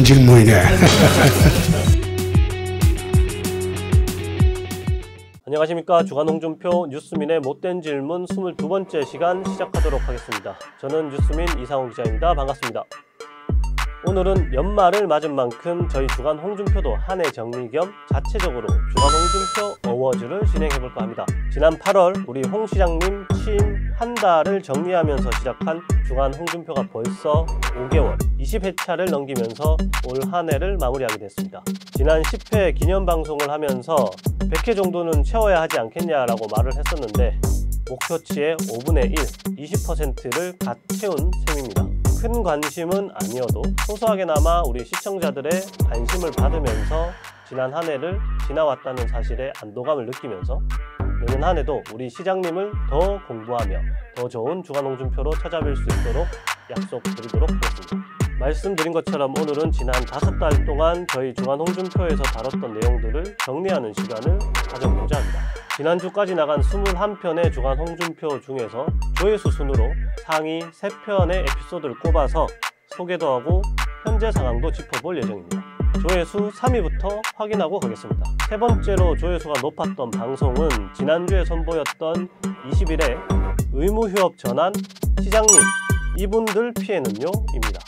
질문이네. 안녕하십니까. 주간 홍준표 뉴스민의 못된 질문 22번째 시간 시작하도록 하겠습니다. 저는 뉴스민 이상훈 기자입니다. 반갑습니다. 오늘은 연말을 맞은 만큼 저희 주간 홍준표도 한 해 정리 겸 자체적으로 주간 홍준표 어워즈를 진행해볼까 합니다. 지난 8월 우리 홍 시장님 취임 한 달을 정리하면서 시작한 주간 홍준표가 벌써 5개월 20회차를 넘기면서 올 한 해를 마무리하게 됐습니다. 지난 10회 기념 방송을 하면서 100회 정도는 채워야 하지 않겠냐라고 말을 했었는데 목표치의 5분의 1, 20%를 갓 채운 셈입니다. 큰 관심은 아니어도 소소하게나마 우리 시청자들의 관심을 받으면서 지난 한 해를 지나왔다는 사실에 안도감을 느끼면서 내년 한 해도 우리 시장님을 더 공부하며 더 좋은 주간 홍준표로 찾아뵐 수 있도록 약속드리도록 하겠습니다. 말씀드린 것처럼 오늘은 지난 5달 동안 저희 주간 홍준표에서 다뤘던 내용들을 정리하는 시간을 가져보자 합니다. 지난주까지 나간 21편의 주간 홍준표 중에서 조회수 순으로 상위 3편의 에피소드를 꼽아서 소개도 하고 현재 상황도 짚어볼 예정입니다. 조회수 3위부터 확인하고 가겠습니다. 세 번째로 조회수가 높았던 방송은 지난주에 선보였던 20일의 의무휴업 전환 시장님 이분들 피해는요 입니다.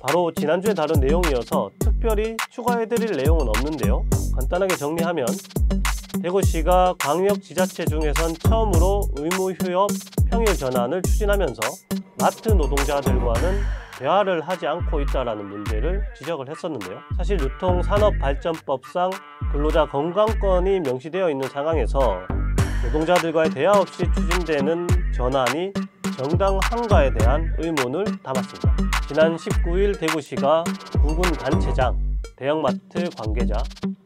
바로 지난주에 다룬 내용이어서 특별히 추가해드릴 내용은 없는데요. 간단하게 정리하면 대구시가 광역지자체 중에선 처음으로 의무휴업 평일 전환을 추진하면서 마트 노동자들과는 대화를 하지 않고 있다는 문제를 지적을 했었는데요. 사실 유통산업발전법상 근로자 건강권이 명시되어 있는 상황에서 노동자들과의 대화 없이 추진되는 전환이 정당한가에 대한 의문을 담았습니다. 지난 19일 대구시가 구군 단체장, 대형마트 관계자,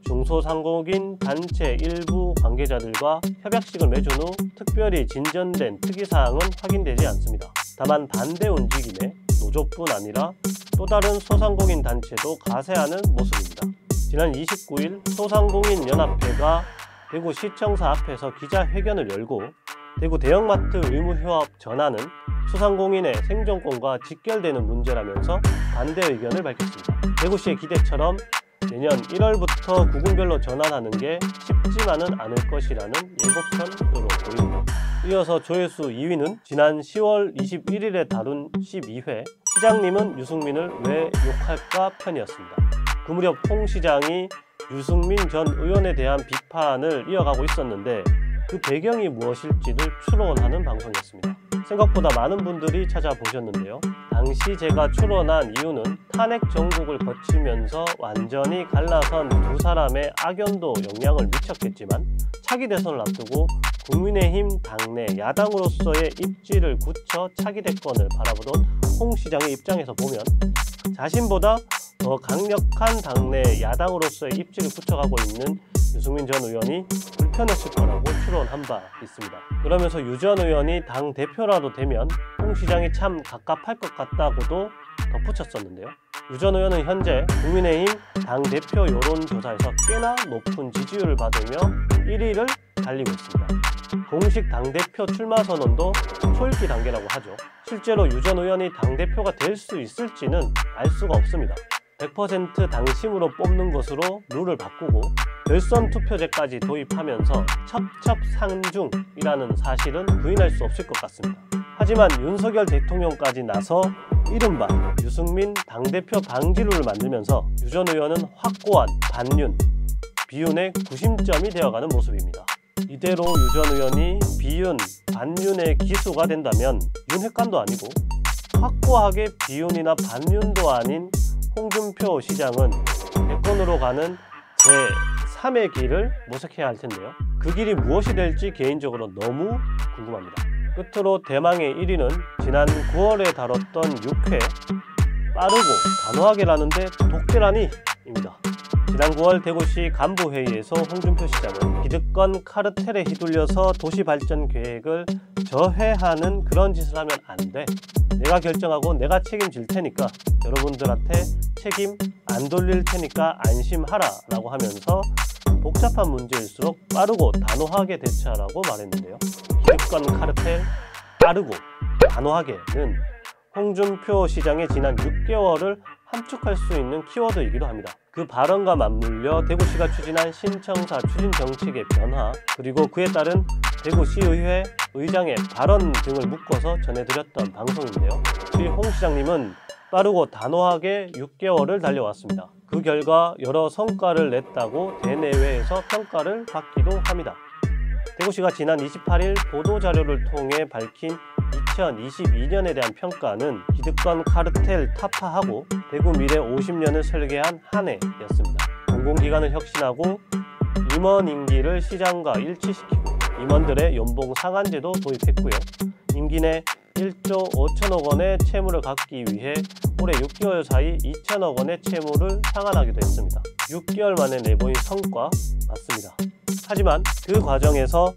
중소상공인 단체 일부 관계자들과 협약식을 맺은 후 특별히 진전된 특이사항은 확인되지 않습니다. 다만 반대 움직임에 노조뿐 아니라 또 다른 소상공인 단체도 가세하는 모습입니다. 지난 29일 소상공인연합회가 대구시청사 앞에서 기자회견을 열고 대구 대형마트 의무휴업 전환은 소상공인의 생존권과 직결되는 문제라면서 반대 의견을 밝혔습니다. 대구시의 기대처럼 내년 1월부터 구군별로 전환하는 게 쉽지만은 않을 것이라는 예고편으로 보입니다. 이어서 조회수 2위는 지난 10월 21일에 다룬 12회 시장님은 유승민을 왜 욕할까 편이었습니다. 그 무렵 홍 시장이 유승민 전 의원에 대한 비판을 이어가고 있었는데 그 배경이 무엇일지를 추론하는 방송이었습니다. 생각보다 많은 분들이 찾아보셨는데요. 당시 제가 추론한 이유는 탄핵 정국을 거치면서 완전히 갈라선 두 사람의 악연도 영향을 미쳤겠지만 차기 대선을 앞두고 국민의힘 당내 야당으로서의 입지를 굳혀 차기 대권을 바라보던 홍 시장의 입장에서 보면 자신보다 더 강력한 당내 야당으로서의 입지를 굳혀가고 있는 유승민 전 의원이 불편했을 거라고 추론한 바 있습니다. 그러면서 유 전 의원이 당대표라도 되면 홍 시장이 참 갑갑할 것 같다고도 덧붙였었는데요. 유 전 의원은 현재 국민의힘 당대표 여론조사에서 꽤나 높은 지지율을 받으며 1위를 달리고 있습니다. 공식 당대표 출마 선언도 초읽기 단계라고 하죠. 실제로 유 전 의원이 당대표가 될 수 있을지는 알 수가 없습니다. 100% 당심으로 뽑는 것으로 룰을 바꾸고 결선 투표제까지 도입하면서 첩첩상중이라는 사실은 부인할 수 없을 것 같습니다. 하지만 윤석열 대통령까지 나서 이른바 유승민 당대표 방지룰을 만들면서 유 전 의원은 확고한 반윤, 비윤의 구심점이 되어가는 모습입니다. 이대로 유 전 의원이 비윤, 반윤의 기수가 된다면 윤핵관도 아니고 확고하게 비윤이나 반윤도 아닌 홍준표 시장은 대권으로 가는 제3의 길을 모색해야 할 텐데요. 그 길이 무엇이 될지 개인적으로 너무 궁금합니다. 끝으로 대망의 1위는 지난 9월에 다뤘던 6회 빠르고 단호하게라는데 독재라니 입니다. 지난 9월 대구시 간부회의에서 홍준표 시장은 기득권 카르텔에 휘둘려서 도시발전 계획을 저해하는 그런 짓을 하면 안 돼. 내가 결정하고 내가 책임질 테니까 여러분들한테 책임 안 돌릴 테니까 안심하라 라고 하면서 복잡한 문제일수록 빠르고 단호하게 대처하라고 말했는데요. 기득권 카르텔 빠르고 단호하게는 홍준표 시장의 지난 6개월을 함축할 수 있는 키워드이기도 합니다. 그 발언과 맞물려 대구시가 추진한 신청사 추진 정책의 변화, 그리고 그에 따른 대구시의회 의장의 발언 등을 묶어서 전해드렸던 방송인데요. 우리 홍 시장님은 빠르고 단호하게 6개월을 달려왔습니다. 그 결과 여러 성과를 냈다고 대내외에서 평가를 받기도 합니다. 대구시가 지난 28일 보도자료를 통해 밝힌 2022년에 대한 평가는 기득권 카르텔 타파하고 대구 미래 50년을 설계한 한 해였습니다. 공공기관을 혁신하고 임원 임기를 시장과 일치시키고 임원들의 연봉 상한제도 도입했고요. 임기 내 1조 5천억 원의 채무를 갚기 위해 올해 6개월 사이 2천억 원의 채무를 상환하기도 했습니다. 6개월 만에 내보인 성과 맞습니다. 하지만 그 과정에서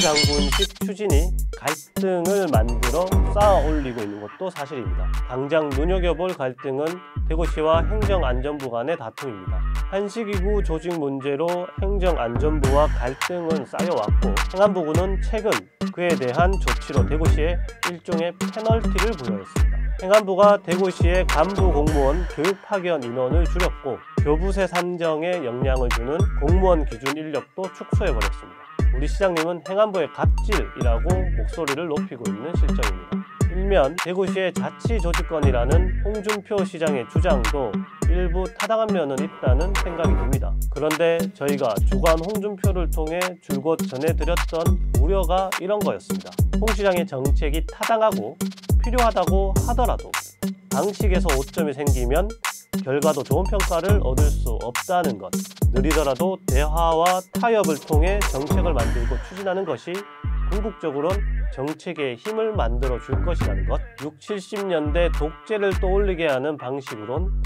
장군식 추진이 갈등을 만들어 쌓아 올리고 있는 것도 사실입니다. 당장 눈여겨볼 갈등은 대구시와 행정안전부 간의 다툼입니다. 한시기구 조직 문제로 행정안전부와 갈등은 쌓여왔고 행안부는 최근 그에 대한 조치로 대구시에 일종의 페널티를 부여했습니다. 행안부가 대구시의 간부 공무원 교육 파견 인원을 줄였고 교부세 산정에 영향을 주는 공무원 기준 인력도 축소해버렸습니다. 우리 시장님은 행안부의 갑질이라고 목소리를 높이고 있는 실정입니다. 일면 대구시의 자치조직권이라는 홍준표 시장의 주장도 일부 타당한 면은 있다는 생각이 듭니다. 그런데 저희가 주간 홍준표를 통해 줄곧 전해드렸던 우려가 이런 거였습니다. 홍 시장의 정책이 타당하고 필요하다고 하더라도 방식에서 오점이 생기면 결과도 좋은 평가를 얻을 수 없다는 것, 느리더라도 대화와 타협을 통해 정책을 만들고 추진하는 것이 궁극적으로는 정책의 힘을 만들어 줄 것이라는 것, 60, 70년대 독재를 떠올리게 하는 방식으론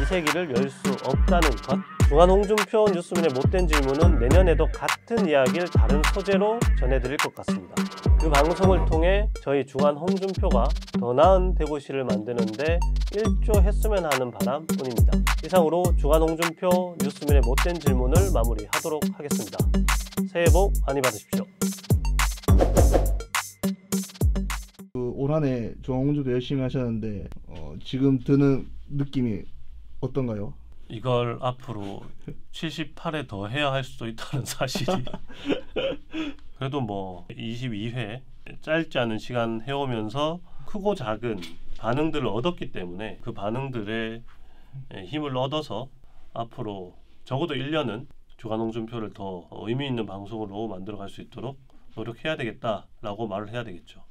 22세기를 열 수 없다는 것. 주간 홍준표 뉴스민의 못된 질문은 내년에도 같은 이야기를 다른 소재로 전해드릴 것 같습니다. 그 방송을 통해 저희 주간 홍준표가 더 나은 대구시를 만드는데 일조했으면 하는 바람뿐입니다. 이상으로 주간 홍준표 뉴스민의 못된 질문을 마무리하도록 하겠습니다. 새해 복 많이 받으십시오. 올 한 해 주간 홍준표 열심히 하셨는데 지금 드는 느낌이 어떤가요? 이걸 앞으로 78회 더 해야 할 수도 있다는 사실이 그래도 뭐 22회 짧지 않은 시간 해오면서 크고 작은 반응들을 얻었기 때문에 그 반응들의 힘을 얻어서 앞으로 적어도 1년은 주간 홍준표를 더 의미 있는 방송으로 만들어 갈 수 있도록 노력해야 되겠다라고 말을 해야 되겠죠.